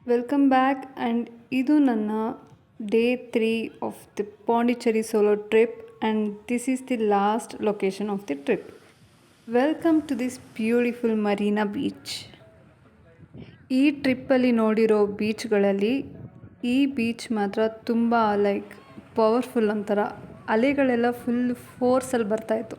Welcome back and ಇದು ನನ್ನ day 3 of the Pondicherry solo trip and this is the last location of the trip. Welcome to this beautiful Marina beach. ಈ ಟ್ರಿಪ್ಪಲ್ಲಿ ನೋಡಿರೋ ಬೀಚ್ಗಳಲ್ಲಿ ಈ beach ಮಾತ್ರ ತುಂಬ ಪವರ್ಫುಲ್ ಒಂಥರ. ಅಲೆಗಳೆಲ್ಲ ಫುಲ್ ಫೋರ್ಸಲ್ಲಿ ಬರ್ತಾಯಿತ್ತು.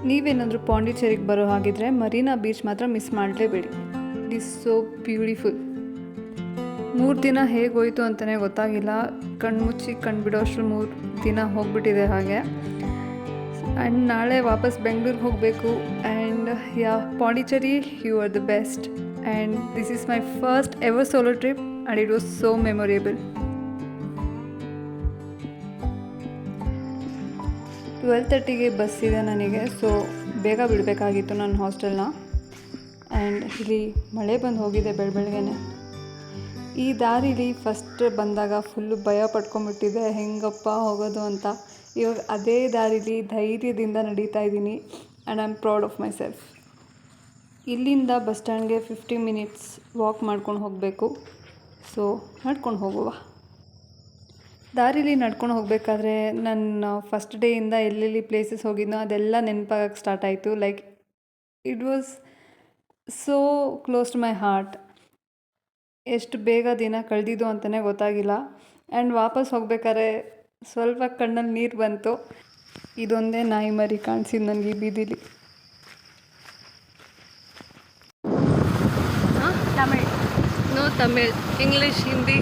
ನೀವೇನಾದರೂ ಪಾಂಡಿಚೇರಿಗೆ ಬರೋ ಹಾಗಿದ್ರೆ ಮರೀನಾ ಬೀಚ್ ಮಾತ್ರ ಮಿಸ್ ಮಾಡಲೇಬೇಡಿ. It is so beautiful. 3 ದಿನ ಹೇಗೋಯ್ತು ಅಂತಲೇ ಗೊತ್ತಾಗಿಲ್ಲ. ಕಣ್ಮುಚ್ಚಿ ಕಣ್ಬಿಡೋಷ್ಟು 3 ದಿನ ಹೋಗ್ಬಿಟ್ಟಿದೆ ಹಾಗೆ. ಆ್ಯಂಡ್ ನಾಳೆ ವಾಪಸ್ ಬೆಂಗಳೂರಿಗೆ ಹೋಗಬೇಕು. And Pondicherry, you are the best. And this is my first ever solo trip and it was so memorable. 12:30ಗೆ ಬಸ್ ಇದೆ ನನಗೆ, ಸೊ ಬೇಗ ಬಿಡಬೇಕಾಗಿತ್ತು ನನ್ನ ಹಾಸ್ಟೆಲ್ನ. ಆ್ಯಂಡ್ ಇಲ್ಲಿ ಮಳೆ ಬಂದು ಹೋಗಿದೆ ಬೆಳಗ್ಗೆನೆ. ಈ ದಾರಿಲಿ ಫಸ್ಟ್ ಬಂದಾಗ ಫುಲ್ಲು ಭಯ ಪಡ್ಕೊಂಬಿಟ್ಟಿದ್ದೆ, ಹೆಂಗಪ್ಪ ಹೋಗೋದು ಅಂತ. ಇವಾಗ ಅದೇ ದಾರಿಲಿ ಧೈರ್ಯದಿಂದ ನಡೀತಾ ಇದ್ದೀನಿ and I am proud of my self. ಇಲ್ಲಿಂದ ಬಸ್ ಸ್ಟ್ಯಾಂಡ್ಗೆ 50 ಮಿನಿಟ್ಸ್ ವಾಕ್ ಮಾಡ್ಕೊಂಡು ಹೋಗಬೇಕು. ಸೊ ನಡ್ಕೊಂಡು ಹೋಗುವ. ದಾರಿಲಿ ನಡ್ಕೊಂಡು ಹೋಗಬೇಕಾದ್ರೆ ನನ್ನ ಫಸ್ಟ್ ಡೇಯಿಂದ ಎಲ್ಲೆಲ್ಲಿ ಪ್ಲೇಸಸ್ ಹೋಗಿದ್ನೋ ಅದೆಲ್ಲ ನೆನಪಾಗಕ್ಕೆ ಸ್ಟಾರ್ಟ್ ಆಯಿತು. It was so close to my heart. ಎಷ್ಟು ಬೇಗ ದಿನ ಕಳೆದಿದ್ದು ಅಂತಲೇ ಗೊತ್ತಾಗಿಲ್ಲ. ಆ್ಯಂಡ್ ವಾಪಸ್ ಹೋಗ್ಬೇಕಾದ್ರೆ ಸ್ವಲ್ಪ ಕಣ್ಣಲ್ಲಿ ನೀರು ಬಂತು. ಇದೊಂದೇ ನಾಯಿ ಮರಿ ಕಾಣಿಸಿದ್ದು ನನಗೆ ಈ ಬೀದಿಲಿ. Tamil. No Tamil, English, Hindi.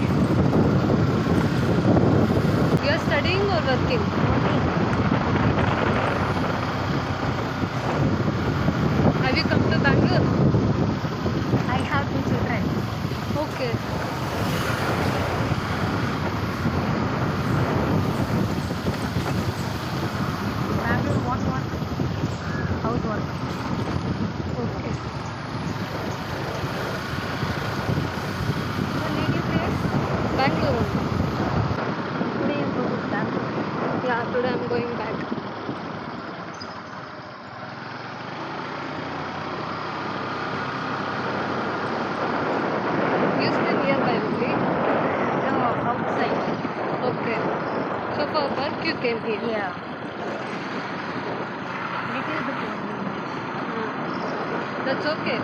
You are studying or working? Have you come to Bangalore? I have 2 children. Okay. Bangalore, what work? House work. Okay. Your native place? Bangalore. Today you go to Bangalore. Yeah, today I'm going back. You stay nearby only? No, outside. Okay. So for work you came here? Yeah. Little bit only. That's okay.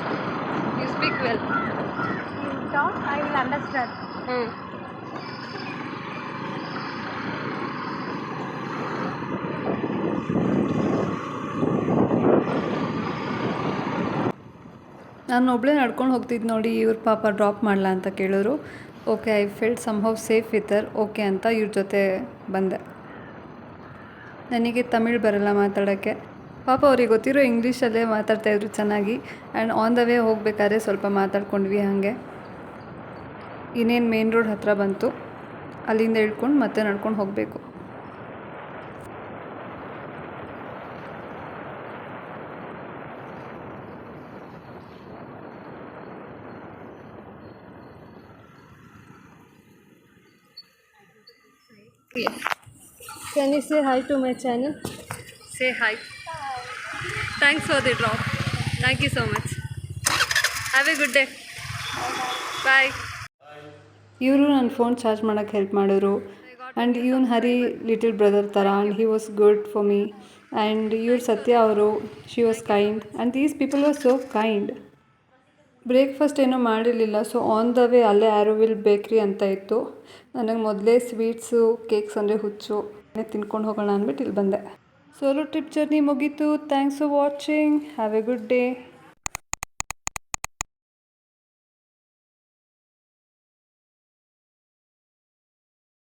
You speak well. You talk, I will understand. ನಾನು ಒಬ್ಬಳೇ ನಡ್ಕೊಂಡು ಹೋಗ್ತಿದ್ದು ನೋಡಿ ಇವ್ರ ಪಾಪ drop ಮಾಡಲ ಅಂತ ಕೇಳಿದ್ರು. Okay, I felt somehow safe with her. Okay ಅಂತ ಇವ್ರ ಜೊತೆ ಬಂದೆ. ನನಗೆ ತಮಿಳ್ ಬರಲ್ಲ ಮಾತಾಡೋಕ್ಕೆ. ಪಾಪ ಅವ್ರಿಗೆ ಗೊತ್ತಿರೋ ಇಂಗ್ಲೀಷಲ್ಲೇ ಮಾತಾಡ್ತಾಯಿದ್ರು ಚೆನ್ನಾಗಿ. ಆ್ಯಂಡ್ ಆನ್ ದ ವೇ ಹೋಗಬೇಕಾದ್ರೆ ಸ್ವಲ್ಪ ಮಾತಾಡ್ಕೊಂಡ್ವಿ ಹಾಗೆ. ಇನ್ನೇನು ಮೇನ್ ರೋಡ್ ಹತ್ತಿರ ಬಂತು, ಅಲ್ಲಿಂದ ಇಳ್ಕೊಂಡು ಮತ್ತೆ ನಡ್ಕೊಂಡು ಹೋಗಬೇಕು. Can you say hi to my channel? Say hi. Thanks for the drop. Thank you so much. Have a good day. Bye. ಇವರು ನನ್ನ ಫೋನ್ ಚಾರ್ಜ್ ಮಾಡೋಕ್ಕೆ ಹೆಲ್ಪ್ ಮಾಡಿದ್ರು. And even Hari little brother ಥರ, and he was good for me. And ಇವ್ರು ಸತ್ಯ ಅವರು, she was kind and these people was so kind. Breakfast ಏನೂ ಮಾಡಿರಲಿಲ್ಲ, so on the way ಅಲ್ಲೇ ಆ್ಯರೋವಿಲ್ ಬೇಕ್ರಿ ಅಂತ ಇತ್ತು. ನನಗೆ ಮೊದಲೇ ಸ್ವೀಟ್ಸು ಕೇಕ್ಸ್ ಅಂದರೆ ಹುಚ್ಚು, ತಿನ್ಕೊಂಡು ಹೋಗೋಣ ಅಂದ್ಬಿಟ್ಟು ಇಲ್ಲಿ ಬಂದೆ. ಸೋಲೋ ಟ್ರಿಪ್ ಜರ್ನಿ ಮುಗೀತು. Thanks for watching. Have A good day.